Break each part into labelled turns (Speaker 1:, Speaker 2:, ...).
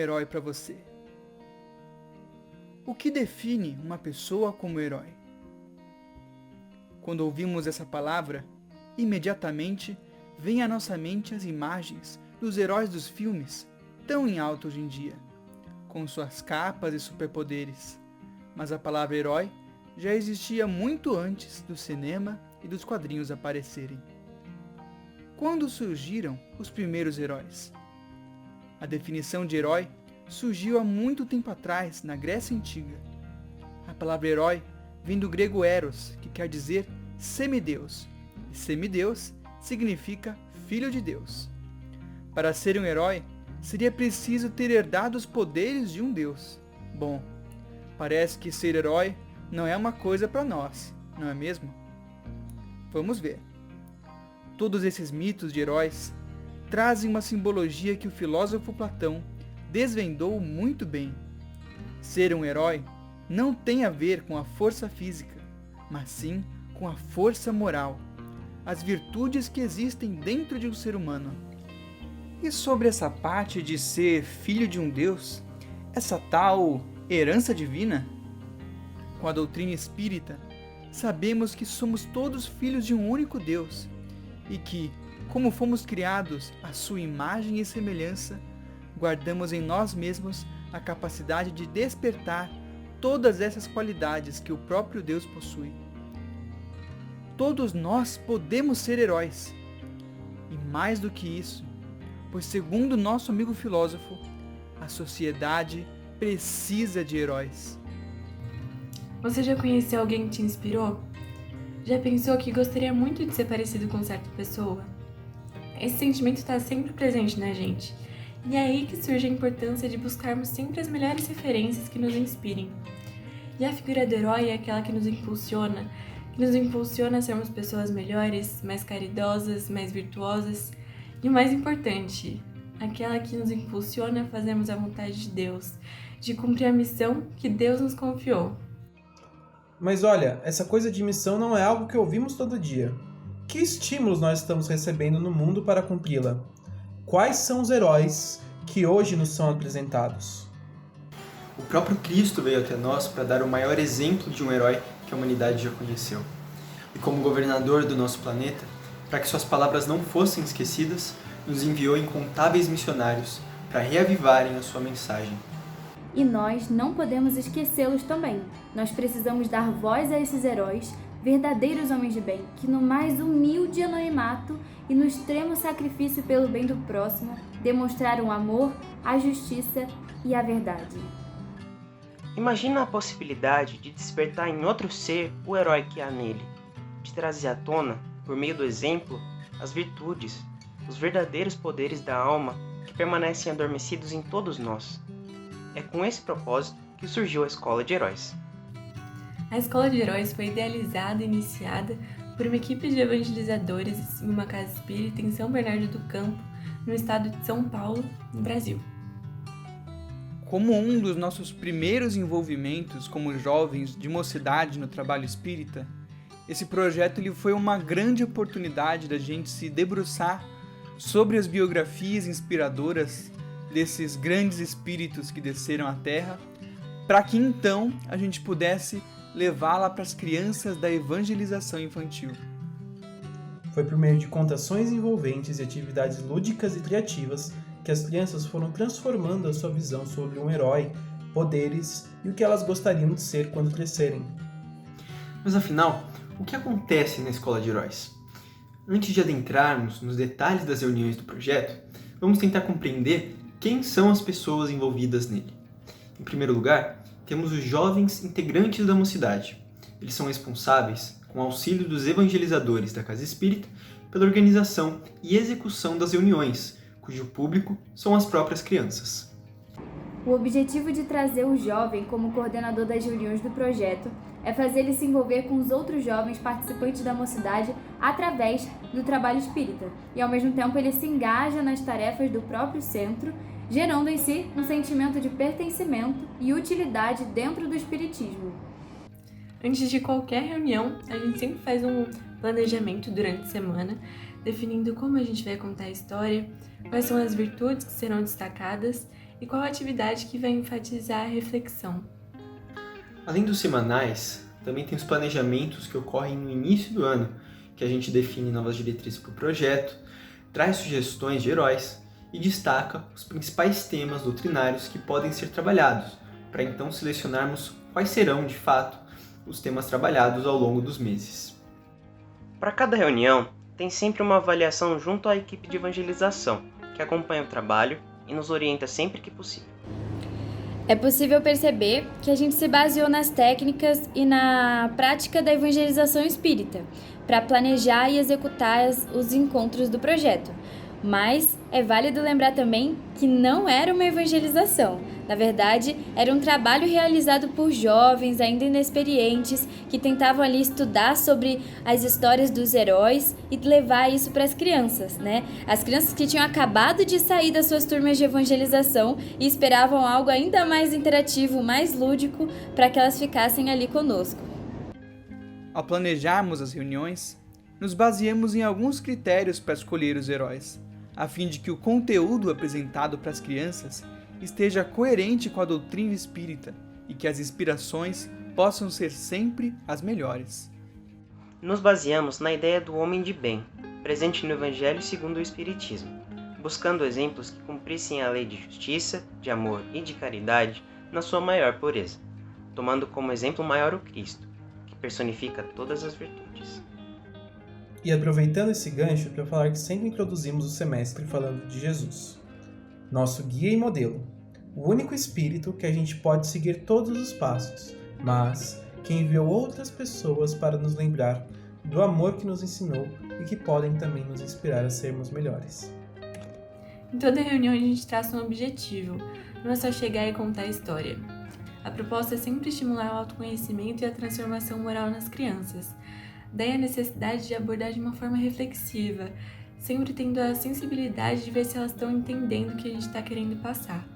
Speaker 1: herói para você? O que define uma pessoa como herói? Quando ouvimos essa palavra, imediatamente vem à nossa mente as imagens dos heróis dos filmes, tão em alta hoje em dia, com suas capas e superpoderes. Mas a palavra herói já existia muito antes do cinema e dos quadrinhos aparecerem. Quando surgiram os primeiros heróis? A definição de herói surgiu há muito tempo atrás, na Grécia Antiga. A palavra herói vem do grego eros, que quer dizer semideus, e semideus significa filho de Deus. Para ser um herói, seria preciso ter herdado os poderes de um deus. Bom, parece que ser herói não é uma coisa para nós, não é mesmo? Vamos ver. Todos esses mitos de heróis trazem uma simbologia que o filósofo Platão desvendou muito bem. Ser um herói não tem a ver com a força física, mas sim com a força moral, as virtudes que existem dentro de um ser humano. E sobre essa parte de ser filho de um Deus, essa tal herança divina? Com a doutrina espírita, sabemos que somos todos filhos de um único Deus e que, como fomos criados à sua imagem e semelhança, guardamos em nós mesmos a capacidade de despertar todas essas qualidades que o próprio Deus possui. Todos nós podemos ser heróis. E mais do que isso, pois segundo nosso amigo filósofo, a sociedade precisa de heróis.
Speaker 2: Você já conheceu alguém que te inspirou? Já pensou que gostaria muito de ser parecido com certa pessoa? Esse sentimento está sempre presente na gente. E é aí que surge a importância de buscarmos sempre as melhores referências que nos inspirem. E a figura do herói é aquela que nos impulsiona a sermos pessoas melhores, mais caridosas, mais virtuosas. E o mais importante, aquela que nos impulsiona a fazermos a vontade de Deus, de cumprir a missão que Deus nos confiou.
Speaker 3: Mas olha, essa coisa de missão não é algo que ouvimos todo dia. Que estímulos nós estamos recebendo no mundo para cumpri-la? Quais são os heróis que hoje nos são apresentados?
Speaker 4: O próprio Cristo veio até nós para dar o maior exemplo de um herói que a humanidade já conheceu. E como governador do nosso planeta, para que suas palavras não fossem esquecidas, nos enviou incontáveis missionários para reavivarem a sua mensagem.
Speaker 5: E nós não podemos esquecê-los também. Nós precisamos dar voz a esses heróis, verdadeiros homens de bem, que no mais humilde anonimato e no extremo sacrifício pelo bem do próximo, demonstraram o amor, a justiça e a verdade.
Speaker 6: Imagina a possibilidade de despertar em outro ser o herói que há nele, de trazer à tona, por meio do exemplo, as virtudes, os verdadeiros poderes da alma que permanecem adormecidos em todos nós. É com esse propósito que surgiu a Escola de Heróis.
Speaker 2: A Escola de Heróis foi idealizada e iniciada por uma equipe de evangelizadores em uma casa espírita em São Bernardo do Campo, no estado de São Paulo, no Brasil.
Speaker 1: Como um dos nossos primeiros envolvimentos como jovens de mocidade no trabalho espírita, esse projeto ele foi uma grande oportunidade da gente se debruçar sobre as biografias inspiradoras desses grandes espíritos que desceram à Terra, para que então a gente pudesse levá-la para as crianças da evangelização infantil.
Speaker 3: Foi por meio de contações envolventes e atividades lúdicas e criativas que as crianças foram transformando a sua visão sobre um herói, poderes e o que elas gostariam de ser quando crescerem.
Speaker 4: Mas afinal, o que acontece na Escola de Heróis? Antes de adentrarmos nos detalhes das reuniões do projeto, vamos tentar compreender quem são as pessoas envolvidas nele. Em primeiro lugar, temos os jovens integrantes da mocidade. Eles são responsáveis, com o auxílio dos evangelizadores da Casa Espírita, pela organização e execução das reuniões, cujo público são as próprias crianças.
Speaker 5: O objetivo de trazer o jovem como coordenador das reuniões do projeto é fazer ele se envolver com os outros jovens participantes da mocidade através do trabalho espírita, e ao mesmo tempo ele se engaja nas tarefas do próprio centro, gerando em si um sentimento de pertencimento e utilidade dentro do espiritismo.
Speaker 2: Antes de qualquer reunião, a gente sempre faz um planejamento durante a semana, definindo como a gente vai contar a história, quais são as virtudes que serão destacadas e qual atividade que vai enfatizar a reflexão.
Speaker 4: Além dos semanais, também tem os planejamentos que ocorrem no início do ano, que a gente define novas diretrizes para o projeto, traz sugestões de heróis e destaca os principais temas doutrinários que podem ser trabalhados, para então selecionarmos quais serão, de fato, os temas trabalhados ao longo dos meses.
Speaker 6: Para cada reunião, tem sempre uma avaliação junto à equipe de evangelização, que acompanha o trabalho e nos orienta sempre que possível.
Speaker 5: É possível perceber que a gente se baseou nas técnicas e na prática da evangelização espírita para planejar e executar os encontros do projeto. Mas é válido lembrar também que não era uma evangelização. Na verdade, era um trabalho realizado por jovens ainda inexperientes que tentavam ali estudar sobre as histórias dos heróis e levar isso para as crianças, né? As crianças que tinham acabado de sair das suas turmas de evangelização e esperavam algo ainda mais interativo, mais lúdico, para que elas ficassem ali conosco.
Speaker 1: Ao planejarmos as reuniões, nos baseamos em alguns critérios para escolher os heróis, a fim de que o conteúdo apresentado para as crianças esteja coerente com a doutrina espírita e que as inspirações possam ser sempre as melhores.
Speaker 6: Nos baseamos na ideia do homem de bem, presente no Evangelho segundo o Espiritismo, buscando exemplos que cumprissem a lei de justiça, de amor e de caridade na sua maior pureza, tomando como exemplo maior o Cristo, que personifica todas as virtudes.
Speaker 3: E aproveitando esse gancho para falar que sempre introduzimos o semestre falando de Jesus, nosso guia e modelo, o único espírito que a gente pode seguir todos os passos, mas que enviou outras pessoas para nos lembrar do amor que nos ensinou e que podem também nos inspirar a sermos melhores.
Speaker 2: Em toda reunião a gente traça um objetivo, não é só chegar e contar a história. A proposta é sempre estimular o autoconhecimento e a transformação moral nas crianças. Daí a necessidade de abordar de uma forma reflexiva, sempre tendo a sensibilidade de ver se elas estão entendendo o que a gente está querendo passar.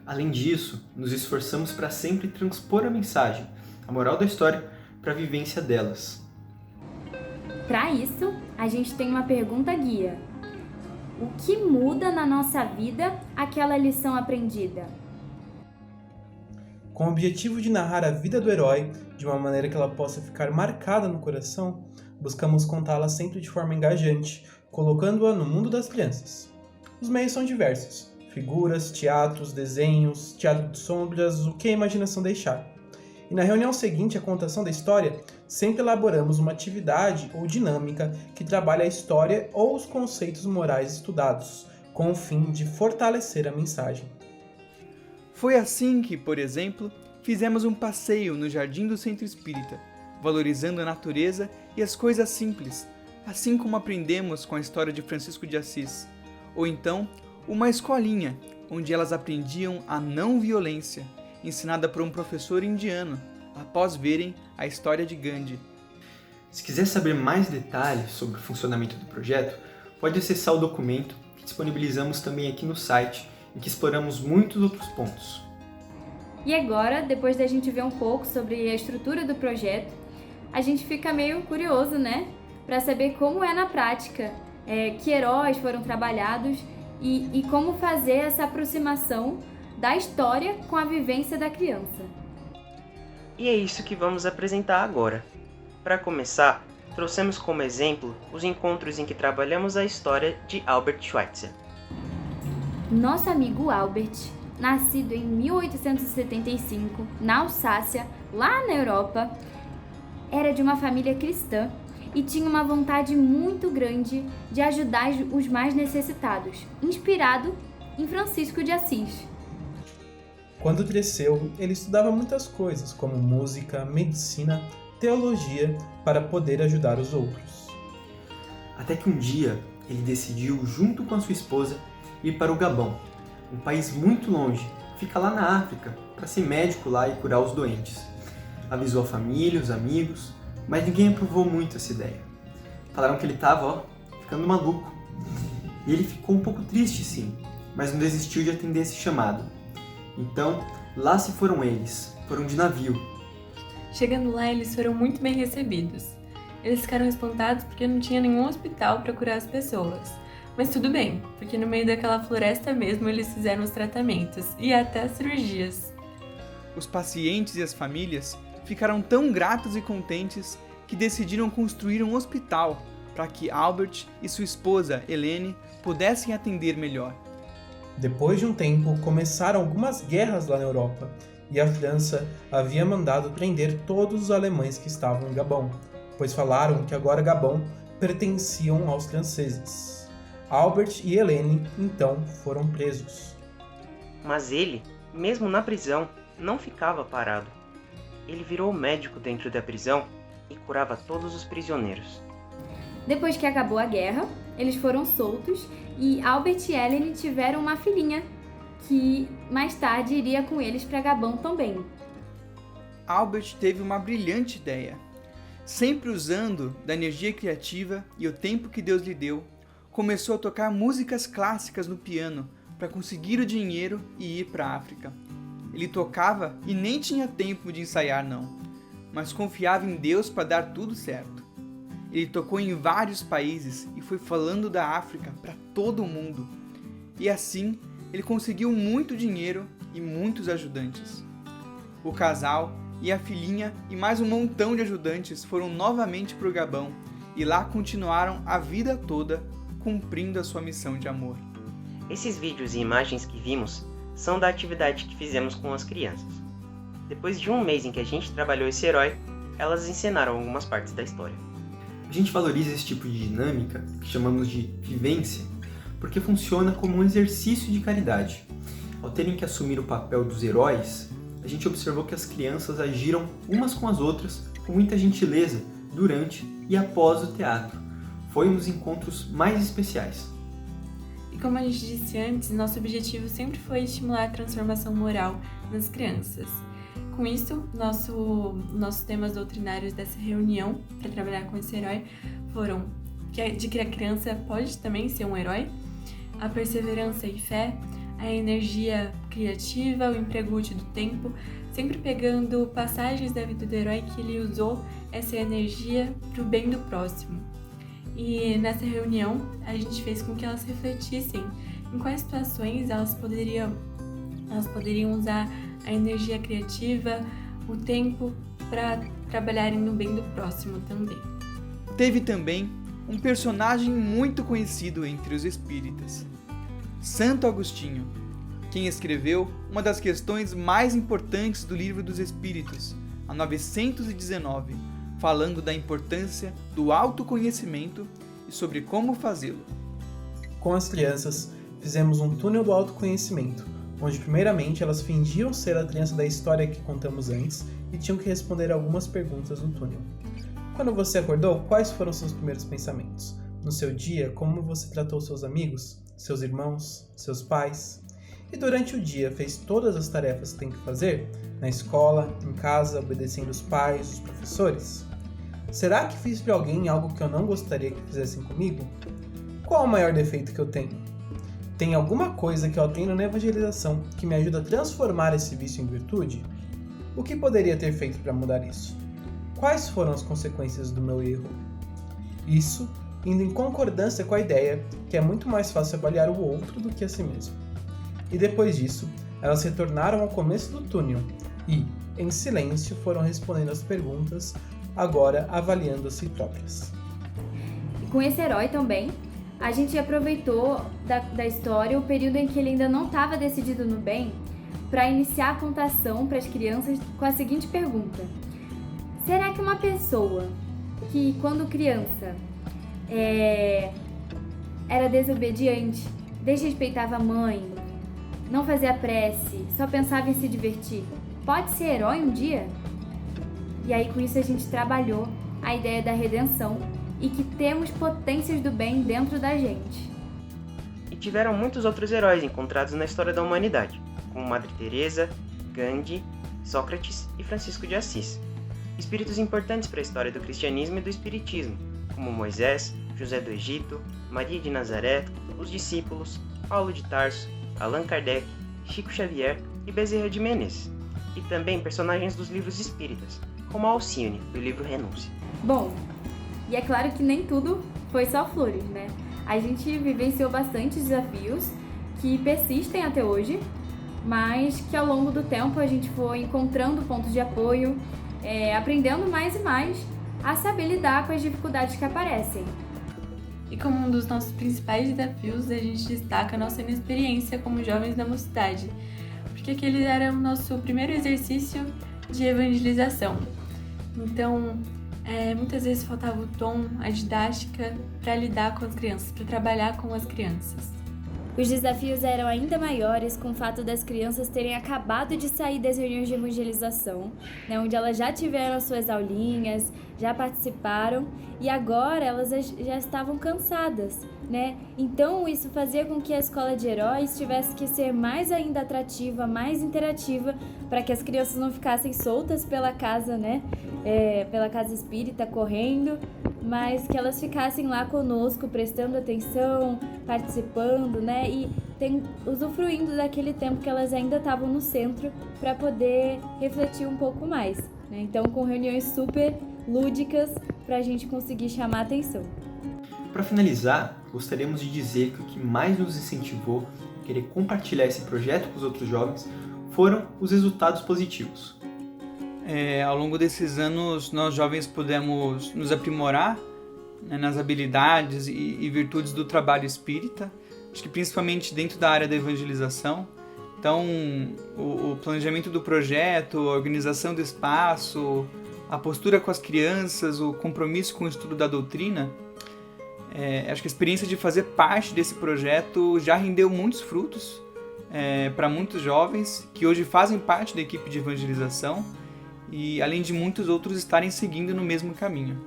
Speaker 4: Além disso, nos esforçamos para sempre transpor a mensagem, a moral da história, para a vivência delas.
Speaker 5: Para isso, a gente tem uma pergunta guia. O que muda na nossa vida aquela lição aprendida?
Speaker 3: Com o objetivo de narrar a vida do herói de uma maneira que ela possa ficar marcada no coração, buscamos contá-la sempre de forma engajante, colocando-a no mundo das crianças. Os meios são diversos: figuras, teatros, desenhos, teatro de sombras, o que a imaginação deixar. E na reunião seguinte à contação da história, sempre elaboramos uma atividade ou dinâmica que trabalha a história ou os conceitos morais estudados, com o fim de fortalecer a mensagem.
Speaker 1: Foi assim que, por exemplo, fizemos um passeio no Jardim do Centro Espírita, valorizando a natureza e as coisas simples, assim como aprendemos com a história de Francisco de Assis. Ou então, uma escolinha, onde elas aprendiam a não violência, ensinada por um professor indiano, após verem a história de Gandhi.
Speaker 4: Se quiser saber mais detalhes sobre o funcionamento do projeto, pode acessar o documento que disponibilizamos também aqui no site, em que exploramos muitos outros pontos.
Speaker 5: E agora, depois da gente ver um pouco sobre a estrutura do projeto, a gente fica meio curioso, né? Para saber como é na prática, que heróis foram trabalhados e como fazer essa aproximação da história com a vivência da criança.
Speaker 6: E é isso que vamos apresentar agora. Para começar, trouxemos como exemplo os encontros em que trabalhamos a história de Albert Schweitzer.
Speaker 5: Nosso amigo Albert, nascido em 1875, na Alsácia, lá na Europa, era de uma família cristã e tinha uma vontade muito grande de ajudar os mais necessitados, inspirado em Francisco de Assis.
Speaker 3: Quando cresceu, ele estudava muitas coisas, como música, medicina, teologia, para poder ajudar os outros.
Speaker 4: Até que um dia, ele decidiu, junto com a sua esposa, ir para o Gabão, um país muito longe, fica lá na África, para ser médico lá e curar os doentes. Avisou a família, os amigos, mas ninguém aprovou muito essa ideia. Falaram que ele estava, ficando maluco. E ele ficou um pouco triste, sim, mas não desistiu de atender esse chamado. Então, lá se foram eles, foram de navio.
Speaker 2: Chegando lá, eles foram muito bem recebidos. Eles ficaram espantados porque não tinha nenhum hospital para curar as pessoas. Mas tudo bem, porque no meio daquela floresta mesmo eles fizeram os tratamentos e até as cirurgias.
Speaker 1: Os pacientes e as famílias ficaram tão gratos e contentes que decidiram construir um hospital para que Albert e sua esposa, Helene, pudessem atender melhor.
Speaker 3: Depois de um tempo, começaram algumas guerras lá na Europa, e a França havia mandado prender todos os alemães que estavam em Gabão, pois falaram que agora Gabão pertenciam aos franceses. Albert e Helene, então, foram presos.
Speaker 6: Mas ele, mesmo na prisão, não ficava parado. Ele virou médico dentro da prisão e curava todos os prisioneiros.
Speaker 5: Depois que acabou a guerra, eles foram soltos e Albert e Helene tiveram uma filhinha, que mais tarde iria com eles para Gabão também.
Speaker 1: Albert teve uma brilhante ideia. Sempre usando da energia criativa e o tempo que Deus lhe deu, começou a tocar músicas clássicas no piano para conseguir o dinheiro e ir para a África. Ele tocava e nem tinha tempo de ensaiar não, mas confiava em Deus para dar tudo certo. Ele tocou em vários países e foi falando da África para todo mundo. E assim, ele conseguiu muito dinheiro e muitos ajudantes. O casal e a filhinha e mais um montão de ajudantes foram novamente para o Gabão e lá continuaram a vida toda cumprindo a sua missão de amor.
Speaker 6: Esses vídeos e imagens que vimos são da atividade que fizemos com as crianças. Depois de um mês em que a gente trabalhou esse herói, elas encenaram algumas partes da história.
Speaker 4: A gente valoriza esse tipo de dinâmica, que chamamos de vivência, porque funciona como um exercício de caridade. Ao terem que assumir o papel dos heróis, a gente observou que as crianças agiram umas com as outras com muita gentileza durante e após o teatro. Foi um dos encontros mais especiais.
Speaker 2: E como a gente disse antes, nosso objetivo sempre foi estimular a transformação moral nas crianças. Com isso, nossos temas doutrinários dessa reunião para trabalhar com esse herói foram de que a criança pode também ser um herói, a perseverança e fé, a energia criativa, o emprego útil do tempo, sempre pegando passagens da vida do herói que ele usou essa energia para o bem do próximo. E nessa reunião, a gente fez com que elas refletissem em quais situações elas poderiam usar a energia criativa, o tempo, para trabalharem no bem do próximo também.
Speaker 1: Teve também um personagem muito conhecido entre os espíritas, Santo Agostinho, quem escreveu uma das questões mais importantes do Livro dos Espíritos, a 919, falando da importância do autoconhecimento e sobre como fazê-lo.
Speaker 3: Com as crianças, fizemos um túnel do autoconhecimento, onde primeiramente elas fingiam ser a criança da história que contamos antes e tinham que responder algumas perguntas no túnel. Quando você acordou, quais foram seus primeiros pensamentos? No seu dia, como você tratou seus amigos, seus irmãos, seus pais? E durante o dia, fez todas as tarefas que tem que fazer? Na escola, em casa, obedecendo os pais, os professores? Será que fiz para alguém algo que eu não gostaria que fizessem comigo? Qual o maior defeito que eu tenho? Tem alguma coisa que eu atendo na evangelização que me ajuda a transformar esse vício em virtude? O que poderia ter feito para mudar isso? Quais foram as consequências do meu erro? Isso indo em concordância com a ideia que é muito mais fácil avaliar o outro do que a si mesmo. E depois disso, elas retornaram ao começo do túnel e, em silêncio, foram respondendo as perguntas, agora avaliando a si próprias.
Speaker 5: E com esse herói também, a gente aproveitou da história o período em que ele ainda não estava decidido no bem para iniciar a contação para as crianças com a seguinte pergunta: será que uma pessoa que, quando criança, era desobediente, desrespeitava a mãe, não fazia prece, só pensava em se divertir, pode ser herói um dia? E aí com isso a gente trabalhou a ideia da redenção e que temos potências do bem dentro da gente.
Speaker 6: E tiveram muitos outros heróis encontrados na história da humanidade, como Madre Teresa, Gandhi, Sócrates e Francisco de Assis. Espíritos importantes para a história do cristianismo e do espiritismo, como Moisés, José do Egito, Maria de Nazaré, os discípulos, Paulo de Tarso, Allan Kardec, Chico Xavier e Bezerra de Menezes. E também personagens dos livros espíritas, como Alcione, do livro Renúncia.
Speaker 5: Bom, e é claro que nem tudo foi só flores, né? a gente vivenciou bastante desafios que persistem até hoje, mas que ao longo do tempo a gente foi encontrando pontos de apoio, aprendendo mais e mais a saber lidar com as dificuldades que aparecem.
Speaker 2: E como um dos nossos principais desafios, a gente destaca a nossa inexperiência como jovens da mocidade, porque aquele era o nosso primeiro exercício de evangelização. Então, muitas vezes faltava o tom, a didática para lidar com as crianças, para trabalhar com as crianças.
Speaker 5: Os desafios eram ainda maiores com o fato das crianças terem acabado de sair das reuniões de evangelização, né, onde elas já tiveram as suas aulinhas, já participaram e agora elas já estavam cansadas, né? Então isso fazia com que a escola de heróis tivesse que ser mais ainda atrativa, mais interativa, para que as crianças não ficassem soltas pela casa, né? Pela casa espírita, correndo, mas que elas ficassem lá conosco, prestando atenção, participando, né? E usufruindo daquele tempo que elas ainda estavam no centro para poder refletir um pouco mais, né? Então, com reuniões super lúdicas para a gente conseguir chamar a atenção.
Speaker 4: Para finalizar, gostaríamos de dizer que o que mais nos incentivou a querer compartilhar esse projeto com os outros jovens foram os resultados positivos.
Speaker 1: Ao longo desses anos, nós jovens pudemos nos aprimorar, né, nas habilidades e virtudes do trabalho espírita, acho que principalmente dentro da área da evangelização. Então, o planejamento do projeto, a organização do espaço, a postura com as crianças, o compromisso com o estudo da doutrina, acho que a experiência de fazer parte desse projeto já rendeu muitos frutos para muitos jovens que hoje fazem parte da equipe de evangelização e, além de muitos outros estarem seguindo no mesmo caminho.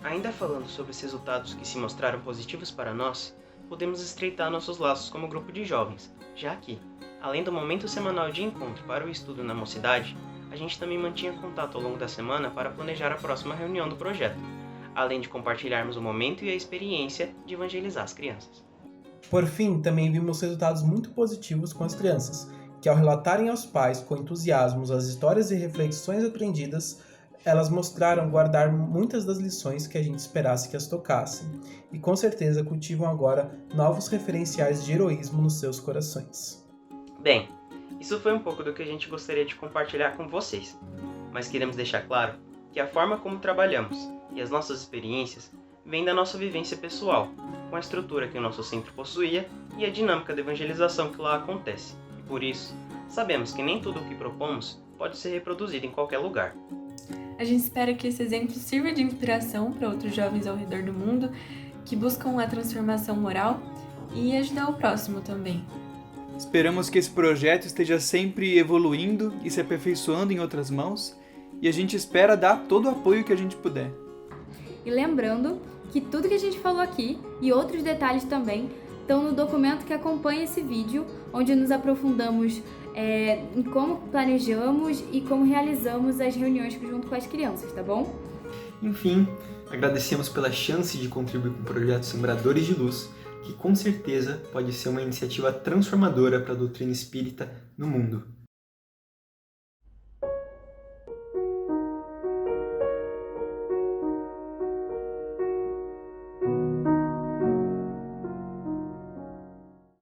Speaker 6: Ainda falando sobre os resultados que se mostraram positivos para nós, podemos estreitar nossos laços como grupo de jovens, já que, além do momento semanal de encontro para o estudo na mocidade, a gente também mantinha contato ao longo da semana para planejar a próxima reunião do projeto, além de compartilharmos o momento e a experiência de evangelizar as crianças.
Speaker 3: Por fim, também vimos resultados muito positivos com as crianças, que ao relatarem aos pais com entusiasmo as histórias e reflexões aprendidas, elas mostraram guardar muitas das lições que a gente esperasse que as tocassem, e com certeza cultivam agora novos referenciais de heroísmo nos seus corações.
Speaker 6: Bem, isso foi um pouco do que a gente gostaria de compartilhar com vocês, mas queremos deixar claro que a forma como trabalhamos e as nossas experiências vêm da nossa vivência pessoal, com a estrutura que o nosso centro possuía e a dinâmica da evangelização que lá acontece. E por isso, sabemos que nem tudo o que propomos pode ser reproduzido em qualquer lugar.
Speaker 2: A gente espera que esse exemplo sirva de inspiração para outros jovens ao redor do mundo que buscam a transformação moral e ajudar o próximo também.
Speaker 1: Esperamos que esse projeto esteja sempre evoluindo e se aperfeiçoando em outras mãos, e a gente espera dar todo o apoio que a gente puder.
Speaker 5: E lembrando que tudo que a gente falou aqui e outros detalhes também estão no documento que acompanha esse vídeo, onde nos aprofundamos em como planejamos e como realizamos as reuniões junto com as crianças, tá bom?
Speaker 4: Enfim, agradecemos pela chance de contribuir com o projeto Sembradores de Luz, que com certeza pode ser uma iniciativa transformadora para a doutrina espírita no mundo.